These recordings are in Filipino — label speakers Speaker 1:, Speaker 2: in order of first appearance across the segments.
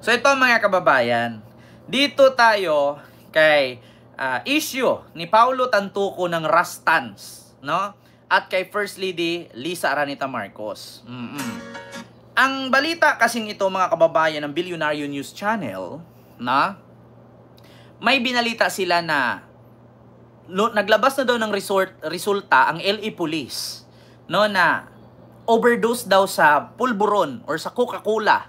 Speaker 1: So ito mga kababayan, dito tayo kay issue ni Paulo Tantuco ng Rastans, no? At kay First Lady Liza Araneta Marcos. Ang balita kasing ito mga kababayan ng Bilyonaryo News Channel, na may binalita sila na naglabas na daw ng resulta ang LA Police, no, na overdose daw sa pulburon or sa Coca-Cola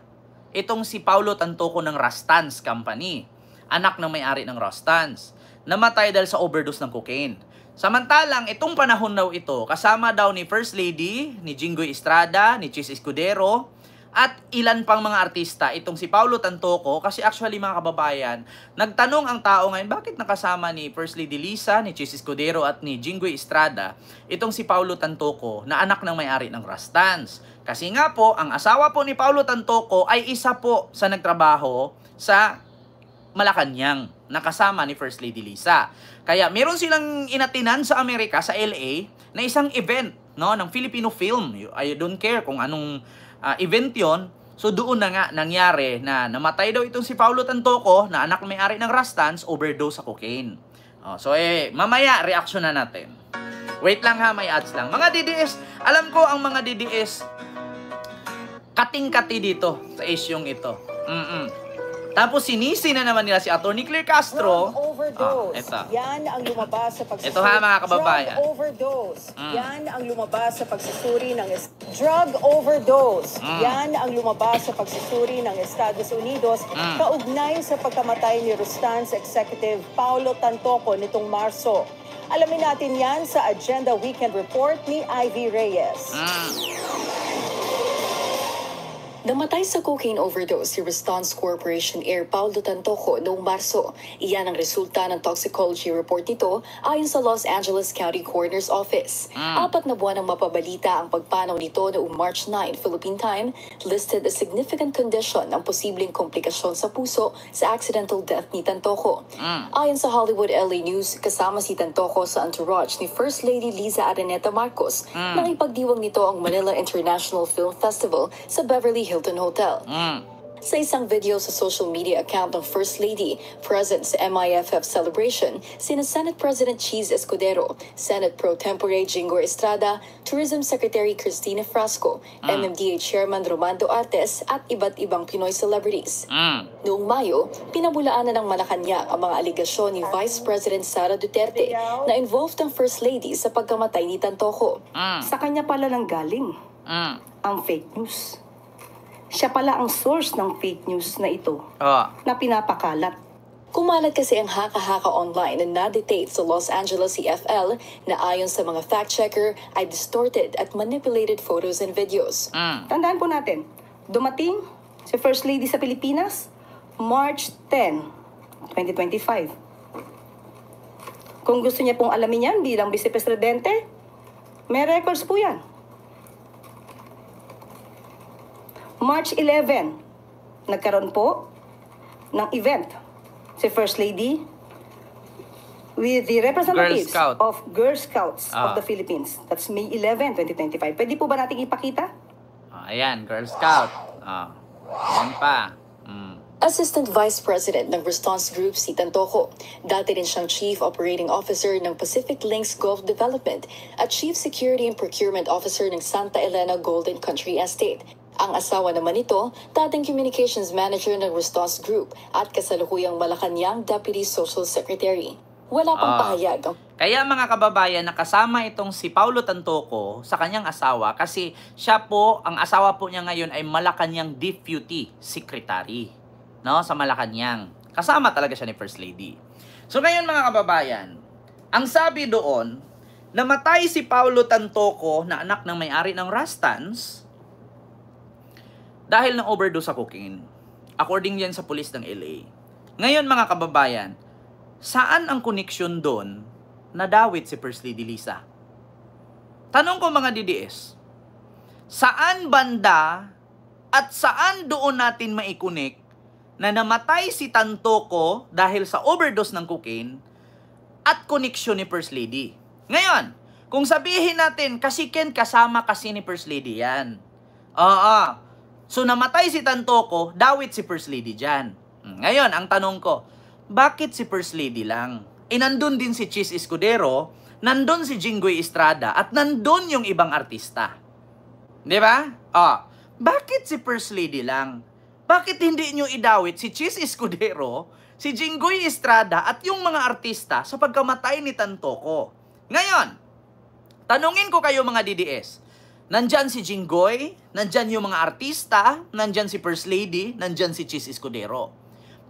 Speaker 1: itong si Paulo Tantuco ng Rastans Company, anak ng may-ari ng Rastans, namatay dahil sa overdose ng cocaine. Samantalang itong panahon daw ito, kasama daw ni First Lady, ni Jinggoy Estrada, ni Chis Escudero, at ilan pang mga artista itong si Paulo Tantuco. Kasi actually mga kababayan, nagtanong ang tao ngayon, bakit nakasama ni First Lady Liza, ni Chis Escudero at ni Jinggoy Estrada itong si Paulo Tantuco na anak ng may-ari ng Rastans? Kasi nga po, ang asawa po ni Paulo Tantuco ay isa po sa nagtrabaho sa Malacanang, nakasama ni First Lady Liza. Kaya meron silang inatinan sa Amerika, sa LA, na isang event, no, ng Filipino film. I don't care kung anong event yon. So doon na nga nangyari na namatay daw itong si Paulo Tantuco na anak may-ari ng Rastans, overdose sa cocaine. So mamaya reaction na natin. Wait lang ha, may ads lang. Mga DDS, alam ko ang mga DDS kating-kati dito sa isyong ito. Tapos sinisi na naman nila si Atty. Claire Castro.
Speaker 2: Ito. Yan ang lumabas sa pagsusuri.
Speaker 1: Ito ha mga kababayan.
Speaker 2: Drug overdose. Yan ang lumabas sa pagsusuri ng drug overdose. Yan ang lumabas sa pagsusuri ng Estados Unidos kaugnay sa pagkamatay ni Rastans Executive Paulo Tantuco nitong Marso. Alamin natin yan sa Agenda Weekend Report ni Ivy Reyes.
Speaker 3: Namatay sa cocaine overdose si Rastans Corporation Heir Paulo Tantuco noong Marso. Iyan ang resulta ng toxicology report nito ayon sa Los Angeles County Coroner's Office. 4 na buwan ang mapabalita ang pagpanaw nito noong March 9 Philippine time, listed a significant condition ng posibleng komplikasyon sa puso sa accidental death ni Tantuco. Ayon sa Hollywood LA News, kasama si Tantuco sa entourage ni First Lady Liza Araneta Marcos nang ipagdiwang nito ang Manila International Film Festival sa Beverly Hilton Hotel. Sa isang video sa social media account ng First Lady, present sa MIFF celebration, sina Senate President Chis Escudero, Senate Pro Tempore Jinggoy Estrada, Tourism Secretary Cristina Frasco, MMDA Chairman Romando Artes at iba't ibang Pinoy celebrities. Noong Mayo, pinabulaanan ng Malacanang ang mga aligasyon ni Vice President Sara Duterte na involved ang First Lady sa pagkamatay ni Tantuco.
Speaker 4: Sa kanya pala nang galing ang fake news. Siya pala ang source ng fake news na ito na pinapakalat.
Speaker 3: Kumalat kasi ang haka-haka online na na-dictate sa Los Angeles CFL na ayon sa mga fact-checker ay distorted at manipulated photos and videos.
Speaker 4: Tandaan po natin, dumating si First Lady sa Pilipinas March 10, 2025. Kung gusto niya pong alamin yan bilang Vice Presidente, may records po yan. March 11, nagkaroon po ng event si First Lady with the representatives of Girl Scouts of the Philippines. That's May 11, 2025. Pwede po ba natin ipakita?
Speaker 1: Ayan, Girl Scout. Ayan pa.
Speaker 3: Assistant Vice President ng Rastans Group si Tantuco. Dati rin siyang Chief Operating Officer ng Pacific Links Gulf Development at Chief Security and Procurement Officer ng Santa Elena Golden Country Estate. Ang asawa naman nito, dating Communications Manager ng Rastans Group at kasalukuyang Malacanang Deputy Social Secretary. Wala pang pahayag.
Speaker 1: Kaya mga kababayan, nakasama itong si Paulo Tantuco sa kanyang asawa kasi siya po, ang asawa po niya ngayon ay Malacanang Deputy Secretary, no, sa Malacanang. Kasama talaga siya ni First Lady. So ngayon mga kababayan, ang sabi doon, namatay si Paulo Tantuco na anak ng may-ari ng Rastans dahil ng overdose sa cocaine. According yan sa pulis ng LA. Ngayon mga kababayan, saan ang koneksyon doon na dawit si First Lady Liza? Tanong ko mga DDS, saan banda at saan doon natin maikunik na namatay si Tantuco dahil sa overdose ng cocaine at koneksyon ni First Lady? Ngayon, kung sabihin natin, kasi Ken, kasama kasi ni First Lady yan. So namatay si Tantoco, dawit si First Lady dyan. Ngayon, ang tanong ko, bakit si First Lady lang? Nandun din si Chis Escudero, nandun si Jinggoy Estrada, at nandun yung ibang artista. Di ba? Bakit si First Lady lang? Bakit hindi nyo idawit si Chis Escudero, si Jinggoy Estrada, at yung mga artista sa pagkamatay ni Tantoco? Ngayon, tanungin ko kayo mga DDS, nandyan si Jinggoy, nandyan yung mga artista, nandyan si First Lady, nandyan si Chis Escudero.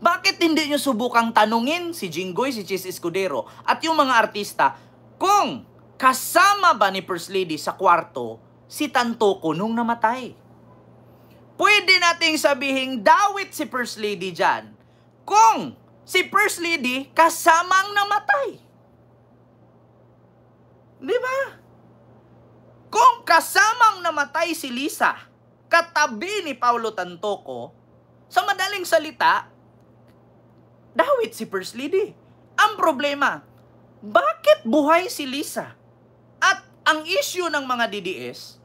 Speaker 1: Bakit hindi nyo subukang tanungin si Jinggoy, si Chis Escudero, at yung mga artista, kung kasama ba ni First Lady sa kwarto si Tantoco nung namatay? Pwede nating sabihin dawit si First Lady dyan kung si First Lady kasamang namatay. Di ba? Kung kasamang namatay si Lisa, katabi ni Paulo Tantoco, sa madaling salita, dawit si First Lady. Ang problema, bakit buhay si Lisa? At ang issue ng mga DDS,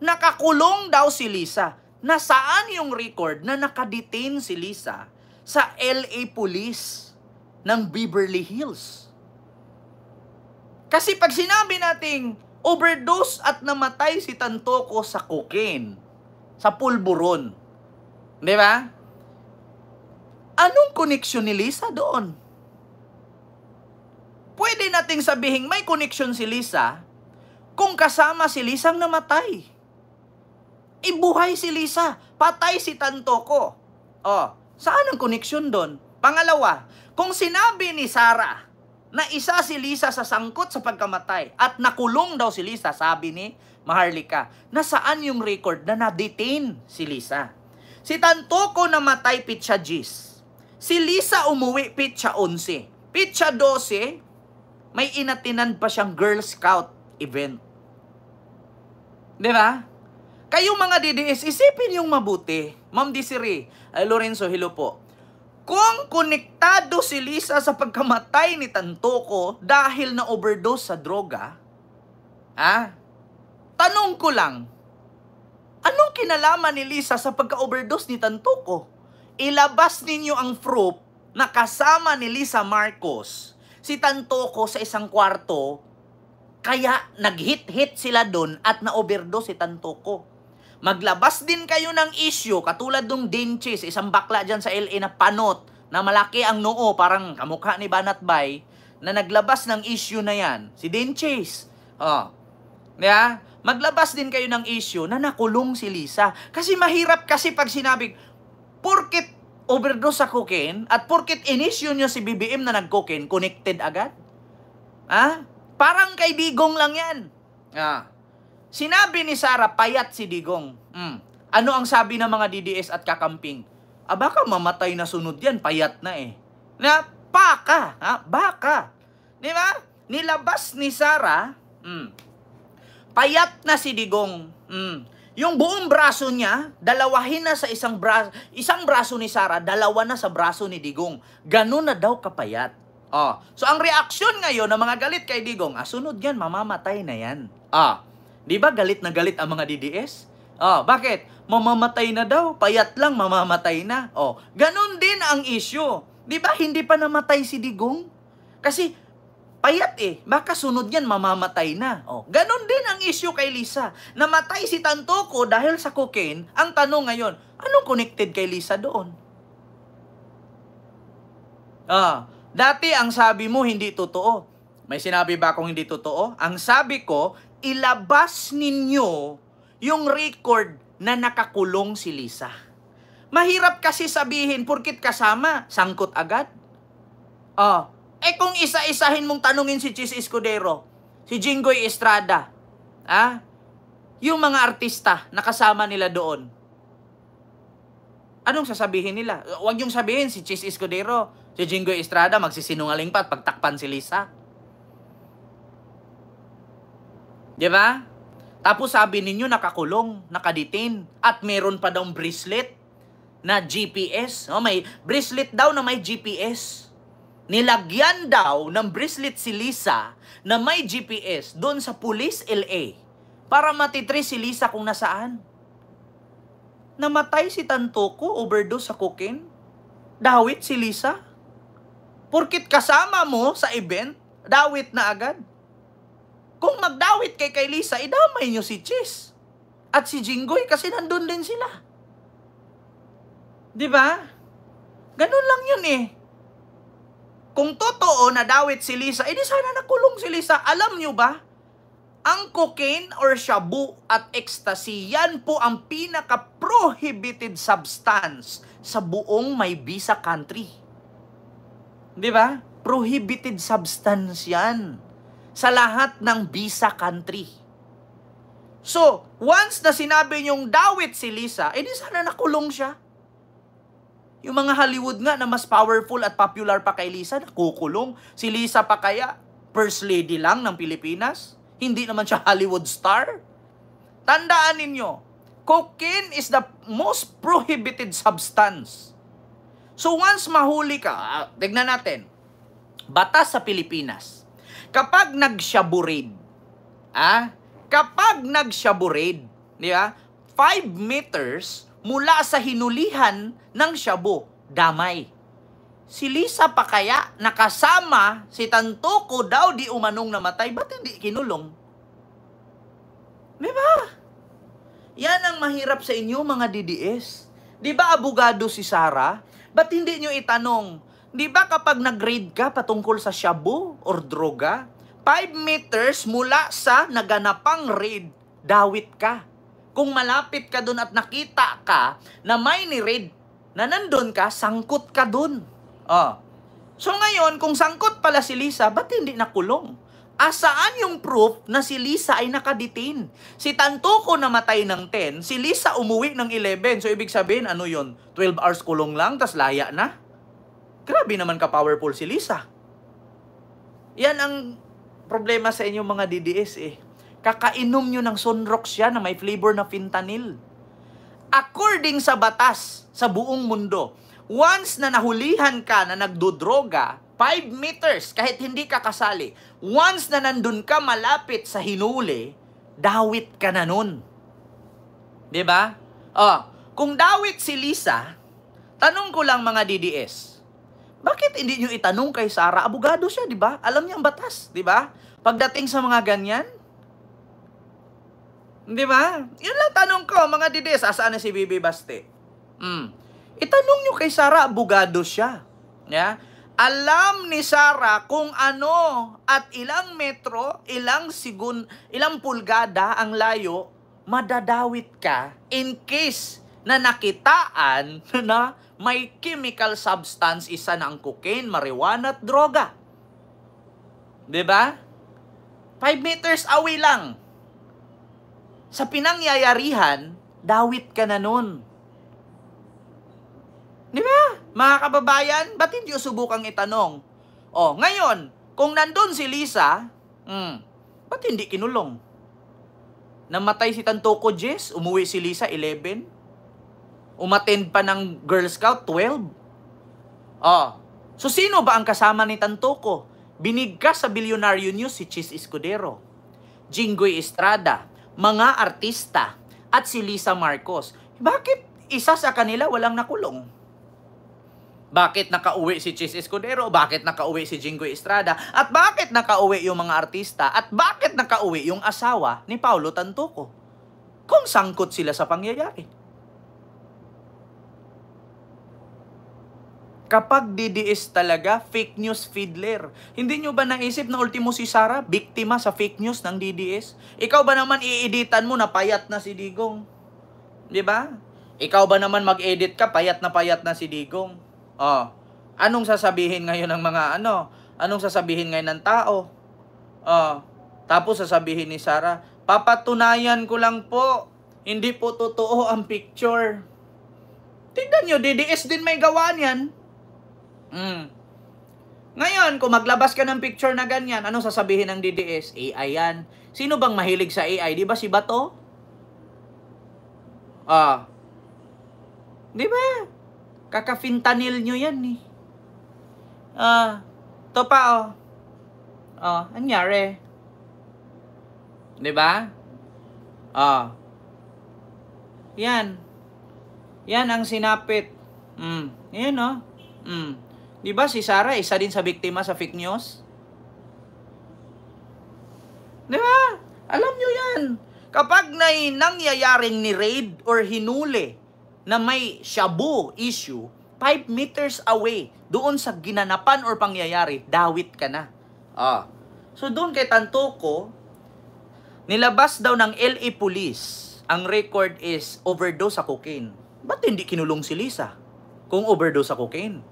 Speaker 1: nakakulong daw si Lisa. Nasaan yung record na nakadetain si Lisa sa LA Police ng Beverly Hills? Kasi pag sinabi nating overdose at namatay si Tantoco sa cocaine, sa pulburon, di ba? Anong koneksyon ni Lisa doon? Pwede nating sabihin may koneksyon si Lisa kung kasama si Lisang namatay. Ibuhay si Lisa, patay si Tantoco. Saan ang koneksyon doon? Pangalawa, kung sinabi ni Sarah na isa si Lisa sa sangkot sa pagkamatay at nakulong daw si Lisa, sabi ni Maharlika, nasaan yung record na na-detain si Lisa? Si Tantoco namatay pitsa 10. Si Lisa umuwi pitsa 11. Pitsa 12, may inatinan pa siyang Girl Scout event. Di ba? Kayong mga DDS, isipin yung mabuti. Ma'am Desiree, Lorenzo, hello po. Kung konektado si Lisa sa pagkamatay ni Tantoco dahil na overdose sa droga, tanong ko lang, anong kinalaman ni Lisa sa pagka-overdose ni Tantoco? Ilabas ninyo ang proof na kasama ni Lisa Marcos si Tantoco sa isang kwarto, kaya nag-hit-hit sila doon at na-overdose si Tantoco. Maglabas din kayo ng issue, katulad ng Denchis, isang bakla dyan sa LA na panot, na malaki ang noo, parang kamukha ni Banat Bay, na naglabas ng issue na yan. Si Denchis. Yeah? Maglabas din kayo ng issue na nakulong si Lisa. Kasi mahirap kasi pag sinabi, porkit overdose sa cocaine, at porkit in-issue nyo si BBM na nag-cocaine, connected agad? Parang kay Digong lang yan. Sinabi ni Sarah, payat si Digong. Ano ang sabi ng mga DDS at kakamping? Baka mamatay na sunod yan, payat na eh. Baka. Di ba? Nilabas ni Sarah, payat na si Digong. Yung buong braso niya, dalawahin na sa isang braso ni Sarah, dalawa na sa braso ni Digong. Ganun na daw kapayat. So ang reaksyon ngayon ng mga galit kay Digong, sunod yan, mamamatay na yan. Di ba galit na galit ang mga DDS? Bakit? Mamamatay na daw, payat lang, mamamatay na. Ganun din ang issue. Di ba hindi pa namatay si Digong? Kasi payat baka sunod yan, mamamatay na. Ganun din ang issue kay Lisa. Namatay si Tantoco dahil sa cocaine. Ang tanong ngayon, anong connected kay Lisa doon? Dati ang sabi mo hindi totoo. May sinabi ba akong hindi totoo? Ang sabi ko, ilabas ninyo yung record na nakakulong si Lisa. Mahirap kasi sabihin, porkit kasama, sangkot agad. Kung isa-isahin mong tanungin si Chis Escudero, si Jinggoy Estrada, yung mga artista na kasama nila doon, anong sasabihin nila? Huwag yung sabihin si Chis Escudero, si Jinggoy Estrada, magsisinungaling pa at pagtakpan si Lisa. Di ba? Tapos sabi ninyo nakakulong, nakadetain, at meron pa daw bracelet na GPS. May bracelet daw na may GPS. Nilagyan daw ng bracelet si Lisa na may GPS doon sa Police LA para matitrace si Lisa kung nasaan. namatay si Tantoco, overdose sa cocaine? Dawit si Lisa? Porkit kasama mo sa event, dawit na agad? Kung magdawit kay Lisa, idamay nyo si Chis at si Jinggoy kasi nandun din sila. Di ba? Ganun lang yun eh. Kung totoo na dawit si Lisa, edi sana nakulong si Lisa. Alam nyo ba? Ang cocaine or shabu at ecstasy, yan po ang pinaka-prohibited substance sa buong may visa country. Di ba? Prohibited substance yan sa lahat ng visa country. So, once na sinabi niyong dawit si Lisa, edi sana nakulong siya. Yung mga Hollywood nga na mas powerful at popular pa kay Lisa, nakukulong. Si Lisa pa kaya, first lady lang ng Pilipinas? Hindi naman siya Hollywood star? Tandaan ninyo, cocaine is the most prohibited substance. So once mahuli ka, tignan natin, batas sa Pilipinas, kapag nagshaburade, di ba, 5 meters mula sa hinulihan ng shabu, damay. Si Lisa pa kaya, nakasama si Tantoco daw di umanong namatay, ba't hindi kinulong? Di ba? Yan ang mahirap sa inyo mga DDS. Di ba abogado si Sarah? Ba't hindi nyo itanong? Di ba kapag nag-raid ka patungkol sa shabu or droga, 5 meters mula sa naganapang raid, dawit ka. Kung malapit ka dun at nakita ka na may ni-raid, na nandun ka, sangkot ka dun. So ngayon, kung sangkot pala si Lisa, ba't hindi nakulong? Asaan yung proof na si Lisa ay nakadetain? Si Tantoco namatay ng 10, si Lisa umuwi ng 11. So ibig sabihin, ano yun? 12 hours kulong lang, tas laya na? Grabe naman ka-powerful si Lisa. Yan ang problema sa inyo mga DDS eh. Kakainom nyo ng Sunrox yan na may flavor na fentanyl. According sa batas sa buong mundo, once na nahulihan ka na nagdodroga, 5 meters, kahit hindi ka kasali, once na nandun ka malapit sa hinuli, dawit ka na nun. Diba? Kung dawit si Lisa, tanong ko lang mga DDS, bakit hindi nyo itanong kay Sarah? Abogado siya, diba? Alam niya ang batas, diba? Pagdating sa mga ganyan, diba? Yun lang tanong ko, mga DDS, asaan na si Bibi Baste? Itanong nyo kay Sarah, abogado siya. Yeah? Alam ni Sarah kung ano at ilang metro, ilang pulgada ang layo, madadawit ka in case na nakitaan na may chemical substance, isa na ang cocaine, marijuana at droga. Diba? 5 meters away lang. Sa pinangyayarihan, dawit ka na nun. Di ba? Mga kababayan, ba't hindi subukang itanong? Ngayon, kung nandun si Lisa, ba't hindi kinulong? Namatay si Tantoco Jess, umuwi si Lisa 11. Umattend pa ng Girl Scout 12. So sino ba ang kasama ni Tantoco? Binigkas sa Bilyonaryo News si Chis Escudero, Jinggoy Estrada, mga artista, at si Lisa Marcos. Bakit isa sa kanila walang nakulong? Bakit nakauwi si Chis Escudero? Bakit nakauwi si Jinggoy Estrada? At bakit nakauwi yung mga artista? At bakit nakauwi yung asawa ni Paulo Tantoco? Kung sangkot sila sa pangyayari. Kapag DDS talaga, fake news fiddler. Hindi nyo ba naisip na ultimo si Sarah, biktima sa fake news ng DDS? Ikaw ba naman i-editan mo na payat na si Digong? Di ba? Ikaw ba naman mag-edit ka, payat na si Digong? Anong sasabihin ngayon ng mga Anong sasabihin ngayon ng tao? Tapos sasabihin ni Sarah, papatunayan ko lang po, hindi po totoo ang picture. Tignan nyo, DDS din may gawa niyan. Ngayon, kung maglabas ka ng picture na ganyan, anong sasabihin ng DDS? AI yan. Sino bang mahilig sa AI? Di ba si Bato? Di ba? Kaka-fentanyl nyo yan eh. Ito pa anyari. Di ba? Yan. Yan ang sinapit. Yan o. Di ba si Sarah, isa din sa biktima sa fake news? Di ba? Alam nyo yan. Kapag nangyayaring ni-raid or hinuli na may shabu issue, 5 meters away, doon sa ginanapan or pangyayari, dawit ka na. So doon kay Tantuco, nilabas daw ng LA Police, ang record is overdose sa cocaine. Ba't hindi kinulong si Lisa kung overdose sa cocaine?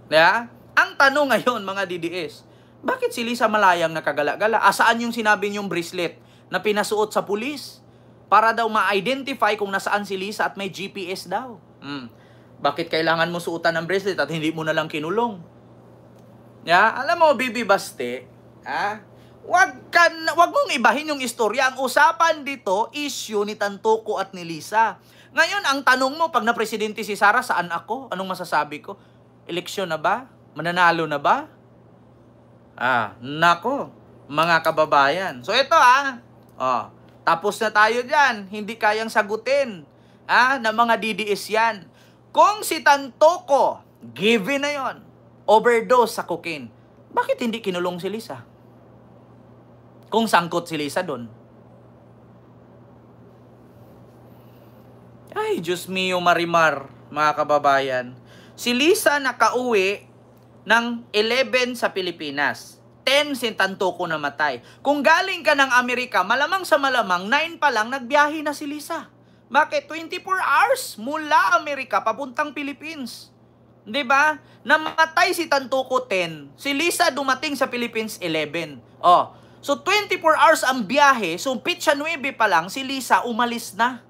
Speaker 1: Diba? Ang tanong ngayon mga DDS, bakit si Lisa malayang nakagala-gala? Saan yung sinabi niyong bracelet na pinasuot sa pulis? Para daw ma-identify kung nasaan si Lisa at may GPS daw. Bakit kailangan mo suotan ng bracelet at hindi mo na lang kinulong? Alam mo, Bibi Baste, wag mong ibahin yung istorya. Ang usapan dito, issue ni Tantuco at ni Lisa. Ngayon, ang tanong mo, pag na-presidente si Sara, saan ako? Anong masasabi ko? Eleksyon na ba? Mananalo na ba? Nako, mga kababayan. So ito tapos na tayo dyan. Hindi kayang sagutin ng mga DDS yan. Kung si Tantuco, given na yon, overdose sa cocaine, bakit hindi kinulong si Lisa? Kung sangkot si Lisa doon. Ay, Diyos mio Marimar, mga kababayan. Si Lisa nakauwi ng 11 sa Pilipinas. 10 si Tantuco namatay. Kung galing ka ng Amerika, malamang sa malamang, 9 pa lang, nagbiyahe na si Lisa. Bakit? 24 hours mula Amerika papuntang Philippines. 'Di ba? Namatay si Tantuco 10. Si Lisa dumating sa Philippines 11. So 24 hours ang biyahe. So pitsa 9 pa lang, si Lisa umalis na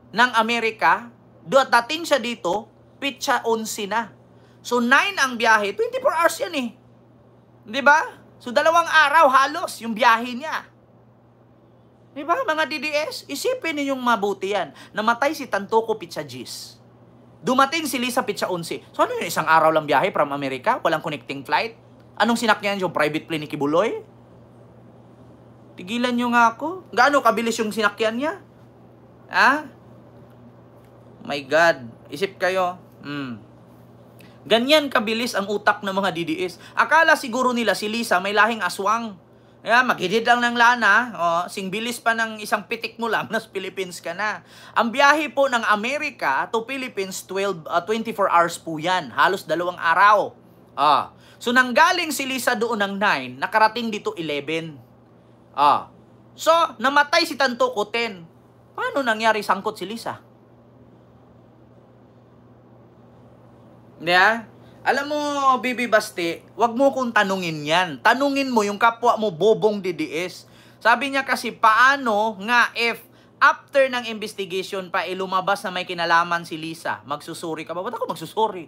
Speaker 1: ng Amerika. Dating siya dito, pitsa 11 na. So 9 ang biyahe, 24 hours yan eh. 'Di ba? So 2 araw halos yung biyahe niya. 'Di ba mga DDS? Isipin ninyong mabuti yan. Namatay si Tantuco pitsa G's. Dumating si Lisa pitsa 11. So ano yun, 1 araw lang biyahe from Amerika? Walang connecting flight? Anong sinakyan yung private plane ni Kibuloy? Tigilan nyo nga ako. Gaano kabilis yung sinakyan niya? My God. Isip kayo. Ganyan kabilis ang utak ng mga DDS. Akala siguro nila si Lisa may lahing aswang. Maghidid lang ng lana, sing bilis pa ng isang pitik mo lang, nas Philippines ka na. Ang biyahe po ng Amerika to Philippines, 24 hours po yan. Halos 2 araw. So nanggaling si Lisa doon ng 9, nakarating dito 11. So, namatay si Tantuco 10. Paano nangyari sangkot si Lisa? Alam mo, Bibi Baste, wag mo kong tanungin yan. Tanungin mo yung kapwa mo, bobong DDS. Sabi niya kasi, paano nga if after ng investigation pa, lumabas na may kinalaman si Lisa, magsusuri ka ba? Ba't ako magsusuri?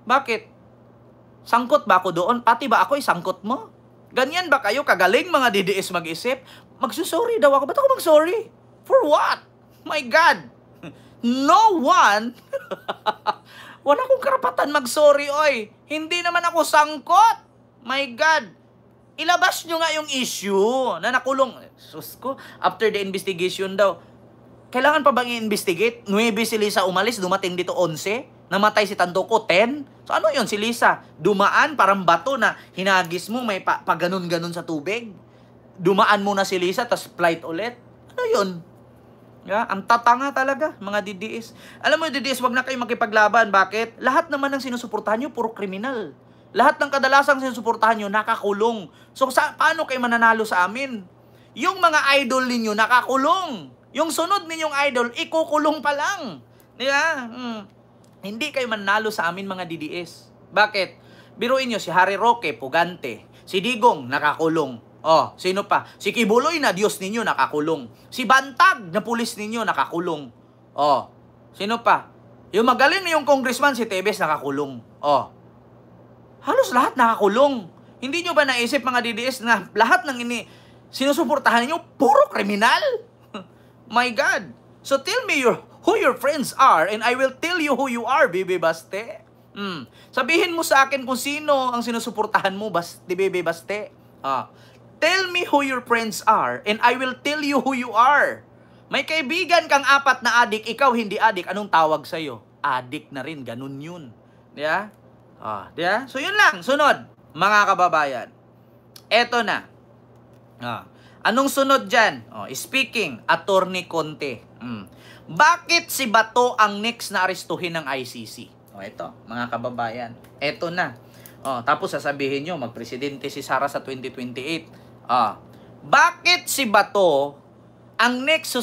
Speaker 1: Bakit? Sangkot ba ako doon? Pati ba ako sangkot mo? Ganyan ba kayo kagaling mga DDS mag-isip? Magsusuri daw ako. Ba't ako mag-sorry? For what? My God! No one... Wala akong karapatan mag-sorry, oy. Hindi naman ako sangkot. My God. Ilabas nyo nga yung issue na nakulong. Sus ko, after the investigation daw. Kailangan pa bang i-investigate? 9 si Lisa umalis, dumating dito 11. Namatay si Tantuco 10. So ano yun si Lisa? Dumaan parang bato na hinagis mo, may paganon-ganon sa tubig. Dumaan muna si Lisa, tas flight ulit. Ano yun? Ang tatanga talaga, mga DDS. Alam mo, DDS, wag na kayo makipaglaban. Bakit? Lahat naman ng sinusuportahan nyo, puro kriminal. Lahat ng kadalasang sinusuportahan nyo, nakakulong. So, paano kayo mananalo sa amin? Yung mga idol ninyo, nakakulong. Yung sunod ninyong idol, ikukulong pa lang. Hindi kayo mananalo sa amin, mga DDS. Bakit? Biruin nyo, si Harry Roque, pugante. Si Digong, nakakulong. Sino pa? Si Kibuloy na Diyos ninyo, nakakulong. Si Bantag na pulis ninyo, nakakulong. Sino pa? Yung magaling na yung congressman, si Tebes, nakakulong. Halos lahat nakakulong. Hindi nyo ba naisip, mga DDS, na lahat ng sinusuportahan ninyo, puro kriminal? My God. So tell me who your friends are, and I will tell you who you are, Bibi Baste. Sabihin mo sa akin kung sino ang sinusuportahan mo, Bibi Baste. Tell me who your friends are, and I will tell you who you are. May kaibigan kang 4 na adik, ikaw hindi adik, anong tawag sa'yo? Adik na rin, ganun yun. Diya? Diya? So yun lang, sunod, mga kababayan. Eto na. Anong sunod dyan? Speaking, Attorney Conte. Bakit si Bato ang next na arestuhin ng ICC? Eto, mga kababayan. Eto na. Tapos sasabihin nyo, magpresidente si Sara sa 2028. Bakit si Bato ang next